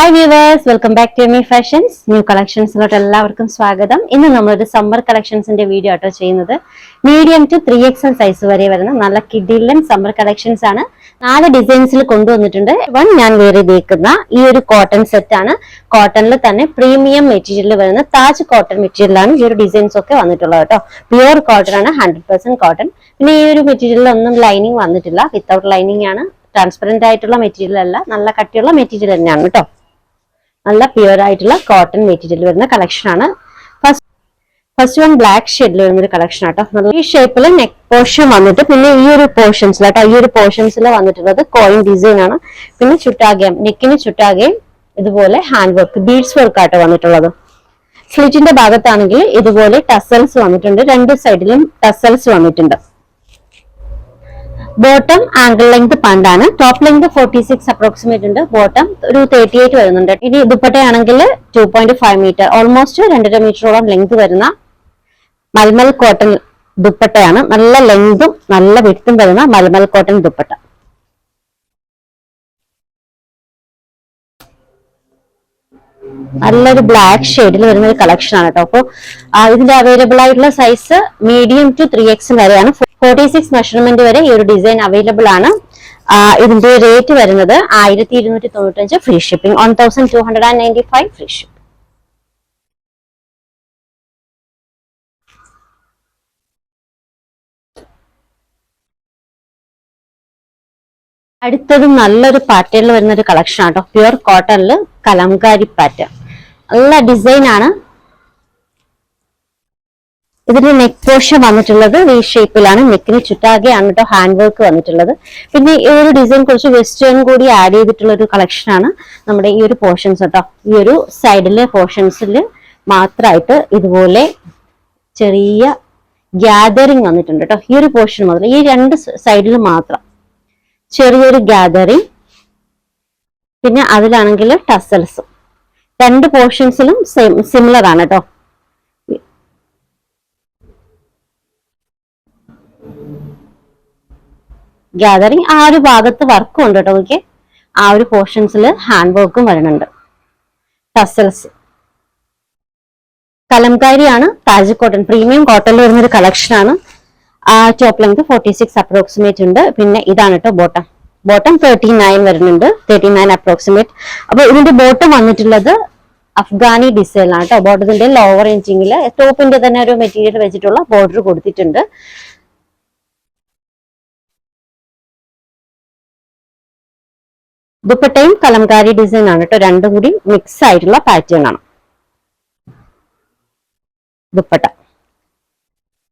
Hi viewers, welcome back to Emi fashions. New കളക്ഷൻസിലോട്ട് എല്ലാവർക്കും സ്വാഗതം. ഇന്ന് നമ്മളൊരു സമ്മർ കളക്ഷൻസിന്റെ വീഡിയോ ആട്ടോ ചെയ്യുന്നത്. മീഡിയം ടു 3XL സൈസ് വരെ വരുന്ന നല്ല കിഡിലൻ സമ്മർ കളക്ഷൻസ് ആണ്. 4 ഡിസൈൻസിൽ കൊണ്ടുവന്നിട്ടുണ്ട്. ഞാൻ വേറെ തേക്കുന്ന ഈ ഒരു കോട്ടൺ സെറ്റ് ആണ്. കോട്ടണിൽ തന്നെ പ്രീമിയം മെറ്റീരിയൽ വരുന്ന താജ് കോട്ടൺ മെറ്റീരിയലാണ് ഈ ഒരു ഡിസൈൻസ് ഒക്കെ വന്നിട്ടുള്ളത് കേട്ടോ. പ്യുവർ കോട്ടൺ ആണ്, 100% കോട്ടൺ. പിന്നെ ഈ ഒരു മെറ്റീരിയലിൽ ഒന്നും ലൈനിങ് വന്നിട്ടില്ല, വിത്തൗട്ട് ലൈനിങ് ആണ്. ട്രാൻസ്പെറന്റ് ആയിട്ടുള്ള മെറ്റീരിയൽ അല്ല, നല്ല കട്ടിയുള്ള മെറ്റീരിയൽ തന്നെയാണ് കേട്ടോ. നല്ല പ്യുവർ ആയിട്ടുള്ള കോട്ടൺ മെറ്റീരിയൽ വരുന്ന കളക്ഷൻ ആണ്. ഫസ്റ്റ് വൺ ബ്ലാക്ക് ഷെയ്ഡിൽ വരുന്ന ഒരു കളക്ഷൻ ആട്ടോ. നല്ല ഈ ഷേപ്പിൽ നെക്ക് പോർഷൻ വന്നിട്ട്, പിന്നെ ഈ ഒരു പോർഷൻസിൽ കേട്ടോ, ഈ ഒരു പോർഷൻസിൽ വന്നിട്ടുള്ളത് കോയിൻ ഡിസൈൻ ആണ്. പിന്നെ ചുറ്റാകയും നെക്കിന് ചുറ്റാകയും ഇതുപോലെ ഹാൻഡ് വർക്ക്, ബീഡ്സ് വർക്ക് ആട്ടോ വന്നിട്ടുള്ളത്. സ്ലിറ്റിന്റെ ഭാഗത്താണെങ്കിൽ ഇതുപോലെ ടസൽസ് വന്നിട്ടുണ്ട്, രണ്ട് സൈഡിലും ടസൽസ് വന്നിട്ടുണ്ട്. ബോട്ടം ആംഗിൾ ലെങ്ത് പണ്ടാണ്. ടോപ്പ് ലെങ്ത് 46 അപ്രോക്സിമേറ്റ് ഉണ്ട്. ബോട്ടം ഒരു 38 വരുന്നുണ്ട്. ഇനി ദുപ്പട്ടയാണെങ്കിൽ 2.5 മീറ്റർ, ഓൾമോസ്റ്റ് 2.5 മീറ്ററോളം ലെങ്ത് വരുന്ന മൽമൽ കോട്ടൺ ദുപ്പട്ടയാണ്. നല്ല ലെങ്തും നല്ല വിഡ്ത്തും വരുന്ന മൽമൽ കോട്ടൺ ദുപ്പട്ട. നല്ലൊരു ബ്ലാക്ക് ഷെയ്ഡിൽ വരുന്ന ഒരു കളക്ഷൻ ആണ് കേട്ടോ. അപ്പോൾ ഇതിന്റെ അവൈലബിൾ ആയിട്ടുള്ള സൈസ് മീഡിയം ടു 3XL വരെയാണ്. 46 മെഷർമെന്റ് വരെ ഈ ഒരു ഡിസൈൻ അവൈലബിൾ ആണ്. ഇതിന്റെ റേറ്റ് വരുന്നത് 1295 ഫ്രീ ഷിപ്പിംഗ്, 1295 ഫ്രീ ഷിപ്പിംഗ്. അടുത്തതും നല്ലൊരു പാറ്റേണിൽ വരുന്ന ഒരു കളക്ഷൻ ആട്ടോ. പ്യുവർ കോട്ടണില് കലംകാരി പാറ്റേൺ, നല്ല ഡിസൈൻ ആണ്. ഇതിന്റെ നെക്ക് പോർഷൻ വന്നിട്ടുള്ളത് വി ഷേപ്പിലാണ്. നെക്കിന് ചുറ്റാകെയാണ് കേട്ടോ ഹാൻഡ് വർക്ക് വന്നിട്ടുള്ളത്. പിന്നെ ഈ ഒരു ഡിസൈൻ കുറച്ച് വെസ്റ്റേൺ കൂടി ആഡ് ചെയ്തിട്ടുള്ള ഒരു കളക്ഷൻ ആണ് നമ്മുടെ ഈ ഒരു പോർഷൻസ് കേട്ടോ. ഈ ഒരു സൈഡിലെ പോർഷൻസിൽ മാത്രമായിട്ട് ഇതുപോലെ ചെറിയ ഗ്യാതറിങ് വന്നിട്ടുണ്ട് കേട്ടോ. ഈ ഒരു പോർഷൻ മുതൽ ഈ രണ്ട് സൈഡിൽ മാത്രം ചെറിയൊരു ഗ്യാതറിങ്. പിന്നെ അതിലാണെങ്കിൽ ടസൽസ്. രണ്ട് പോർഷൻസിലും സിമിലർ ആണ് കേട്ടോ. ഗ്യാതറിങ് ആ ഒരു ഭാഗത്ത് വർക്കും ഉണ്ട് കേട്ടോ. ഓക്കെ, ആ ഒരു പോർഷൻസിൽ ഹാൻഡ് വർക്കും വരുന്നുണ്ട്. ടസൽസ് കലംകാരിയാണ്. താജ് കോട്ടൺ പ്രീമിയം കോട്ടണിൽ വരുന്ന ഒരു കളക്ഷൻ ആണ്. ടോപ്പ് ലെങ്ത് 46 അപ്രോക്സിമേറ്റ് ഉണ്ട്. പിന്നെ ഇതാണ് കേട്ടോ ബോട്ടം. ബോട്ടം 39 വരുന്നുണ്ട്, 39 അപ്രോക്സിമേറ്റ്. അപ്പൊ ഇതിന്റെ ബോട്ടം വന്നിട്ടുള്ളത് അഫ്ഗാനി ഡിസൈനിലാണ് കേട്ടോ. ബോട്ടത്തിന്റെ ലോവർ എൻഡിങ്ങിൽ ടോപ്പിന്റെ തന്നെ ഒരു മെറ്റീരിയൽ വെച്ചിട്ടുള്ള ബോർഡർ കൊടുത്തിട്ടുണ്ട്. ദുപ്പട്ടയും കലംകാരി ഡിസൈൻ ആണ് കേട്ടോ. രണ്ടും കൂടി മിക്സ് ആയിട്ടുള്ള പാറ്റേൺ ആണ് ദുപ്പട്ട.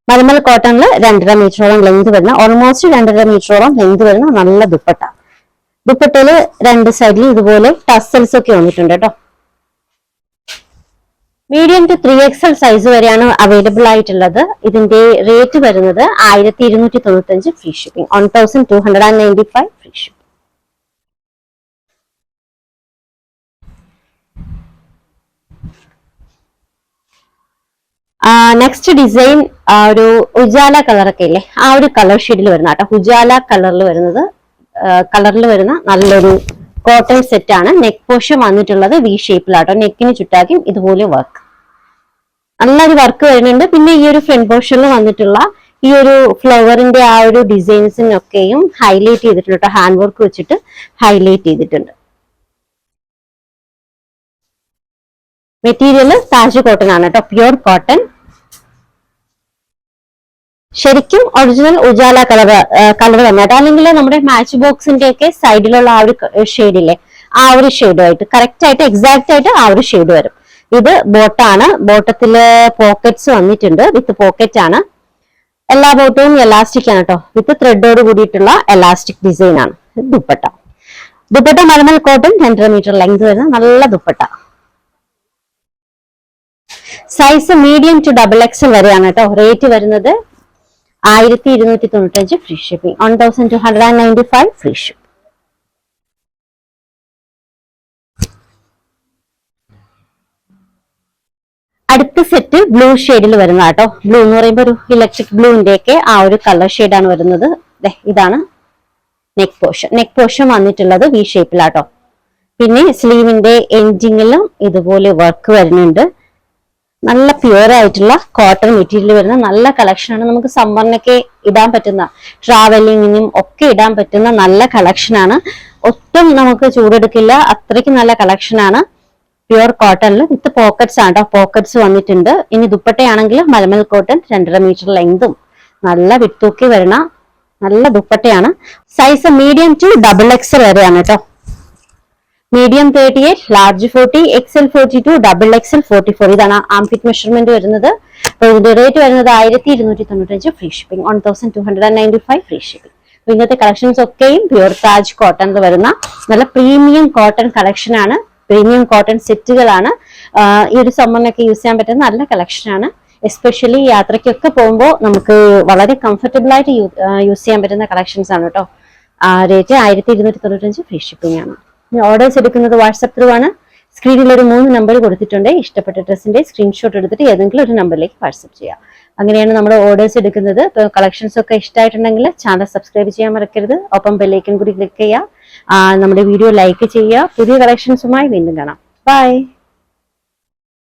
മൽമൽ കോട്ടണില് 2.5 മീറ്ററോളം ലെങ്ത് വരുന്ന, ഓൾമോസ്റ്റ് 2.5 മീറ്ററോളം ലെങ്ത് വരുന്ന നല്ല ദുപ്പട്ട. ദുപ്പട്ടയില് രണ്ട് സൈഡിൽ ഇതുപോലെ ടസൽസ് ഒക്കെ വന്നിട്ടുണ്ട് കേട്ടോ. മീഡിയം ടു 3XL സൈസ് വരെയാണ് അവൈലബിൾ ആയിട്ടുള്ളത്. ഇതിന്റെ റേറ്റ് വരുന്നത് 1295 free shipping, 1295 free shipping. Next design ഒരു ഉജാല കളറൊക്കെ ഇല്ലേ, ആ ഒരു കളർ ഷെയ്ഡിൽ വരുന്ന കേട്ടോ. ഉജാല കളറിൽ വരുന്ന നല്ലൊരു കോട്ടൺ സെറ്റ് ആണ്. നെക്ക് പോർഷൻ വന്നിട്ടുള്ളത് വി ഷേപ്പിലാട്ടോ. നെക്കിന് ചുറ്റാക്കും ഇതുപോലെ വർക്ക്, നല്ലൊരു വർക്ക് വരുന്നുണ്ട്. പിന്നെ ഈ ഒരു ഫ്രണ്ട് പോർഷനിൽ വന്നിട്ടുള്ള ഈ ഒരു ഫ്ലവറിന്റെ ആ ഒരു ഡിസൈൻസിനൊക്കെയും ഹൈലൈറ്റ് ചെയ്തിട്ടുണ്ട് കേട്ടോ. ഹാൻഡ് വർക്ക് വെച്ചിട്ട് ഹൈലൈറ്റ് ചെയ്തിട്ടുണ്ട്. മെറ്റീരിയൽ താജ് കോട്ടൺ ആണ് കേട്ടോ, പ്യുവർ കോട്ടൺ. ശരിക്കും ഒറിജിനൽ ഉജാല കളർ തന്നെ കേട്ടോ. അല്ലെങ്കിൽ നമ്മുടെ മാച്ച് ബോക്സിന്റെ ഒക്കെ സൈഡിലുള്ള ആ ഒരു ഷെയ്ഡില്ലേ, ആ ഒരു ഷെയ്ഡുമായിട്ട് കറക്റ്റ് ആയിട്ട് എക്സാക്ട് ആയിട്ട് ആ ഒരു ഷെയ്ഡ് വരും. ഇത് ബോട്ടാണ്. ബോട്ടത്തില് പോക്കറ്റ്സ് വന്നിട്ടുണ്ട്, വിത്ത് പോക്കറ്റ് ആണ്. എല്ലാ ബോട്ടവും എലാസ്റ്റിക് ആണ് കേട്ടോ, വിത്ത് ത്രെഡോട് കൂടിയിട്ടുള്ള എലാസ്റ്റിക് ഡിസൈൻ ആണ്. Dupatta mulmul cotton 2.5 metre length വരുന്ന നല്ല dupatta. Size medium to XXL വരെയാണ് കേട്ടോ. റേറ്റ് വരുന്നത് 1295 ഫ്രീ ഷിപ്പിംഗ്, 1295 ഫ്രീ ഷിപ്പിംഗ്. അടുത്ത സെറ്റ് ബ്ലൂ ഷെയ്ഡിൽ വരുന്ന കേട്ടോ. ബ്ലൂ എന്ന് പറയുമ്പോൾ ഒരു ഇലക്ട്രിക് ബ്ലൂവിന്റെ ഒക്കെ ആ ഒരു കളർ ഷെയ്ഡാണ് വരുന്നത്. ഇതാണ് നെക്ക് പോർഷൻ. നെക്ക് പോർഷൻ വന്നിട്ടുള്ളത് വി ഷേപ്പിലാട്ടോ. പിന്നെ സ്ലീവിന്റെ എൻഡിങ്ങിലും ഇതുപോലെ വർക്ക് വരുന്നുണ്ട്. നല്ല പ്യുവർ ആയിട്ടുള്ള കോട്ടൺ മെറ്റീരിയൽ വരുന്ന നല്ല കളക്ഷനാണ്. നമുക്ക് സമ്മറിനൊക്കെ ഇടാൻ പറ്റുന്ന, ട്രാവലിങ്ങിനും ഒക്കെ ഇടാൻ പറ്റുന്ന നല്ല കളക്ഷനാണ്. ഒട്ടും നമുക്ക് ചൂടെടുക്കില്ല, അത്രയ്ക്ക് നല്ല കളക്ഷനാണ്. പ്യുവർ കോട്ടണിൽ വിത്ത് പോക്കറ്റ്സ് ആണ്. പോക്കറ്റ്സ് വന്നിട്ടുണ്ട്. ഇനി ദുപ്പട്ടയാണെങ്കിൽ മലമൽ കോട്ടൺ 2.5 മീറ്റർ ലെങ്തും നല്ല വിട്ടൂക്കി വരുന്ന നല്ല ദുപ്പട്ടയാണ്. സൈസ് മീഡിയം ടു XXL വരെയാണ് കേട്ടോ. Medium 38, large 40, XL 42, XXL 44. ഇതാണ് ആംപിറ്റ് മെഷർമെന്റ് വരുന്നത്. ഇതിന്റെ റേറ്റ് വരുന്നത് 1295 ഫ്രീ ഷിപ്പിംഗ്, 1295 ഫ്രീ ഷിപ്പിംഗ്. ഇന്നത്തെ കളക്ഷൻസ് ഒക്കെയും പ്യുവർ താജ് കോട്ടണിൽ വരുന്ന നല്ല പ്രീമിയം കോട്ടൺ കളക്ഷൻ ആണ്. പ്രീമിയം കോട്ടൺ സെറ്റുകളാണ്. ഈ ഒരു സമ്മറിനൊക്കെ യൂസ് ചെയ്യാൻ പറ്റുന്ന നല്ല കളക്ഷനാണ്. എസ്പെഷ്യലി യാത്രയ്ക്കൊക്കെ പോകുമ്പോൾ നമുക്ക് വളരെ കംഫർട്ടബിൾ ആയിട്ട് യൂസ് ചെയ്യാൻ പറ്റുന്ന കളക്ഷൻസ് ആണ് കേട്ടോ. റേറ്റ് 1295 ഫ്രീ ഷിപ്പിംഗ് ആണ്. ഓർഡേഴ്സ് എടുക്കുന്നത് വാട്സ്ആപ്പ് ത്രൂ ആണ്. സ്ക്രീനിൽ ഒരു 3 നമ്പർ കൊടുത്തിട്ടുണ്ട്. ഇഷ്ടപ്പെട്ട ഡ്രസ്സിന്റെ സ്ക്രീൻഷോട്ട് എടുത്തിട്ട് ഏതെങ്കിലും ഒരു നമ്പറിലേക്ക് വാട്സ്ആപ്പ് ചെയ്യാം. അങ്ങനെയാണ് നമ്മൾ ഓർഡേഴ്സ് എടുക്കുന്നത്. ഇപ്പോൾ കളക്ഷൻസ് ഒക്കെ ഇഷ്ടമായിട്ടുണ്ടെങ്കിൽ ചാനൽ സബ്സ്ക്രൈബ് ചെയ്യാൻ മറക്കരുത്. ഒപ്പം ബെല്ലൈക്കൻ കൂടി ക്ലിക്ക് ചെയ്യുക. നമ്മുടെ വീഡിയോ ലൈക്ക് ചെയ്യുക. പുതിയ കളക്ഷൻസുമായി വീണ്ടും കാണാം. ബൈ.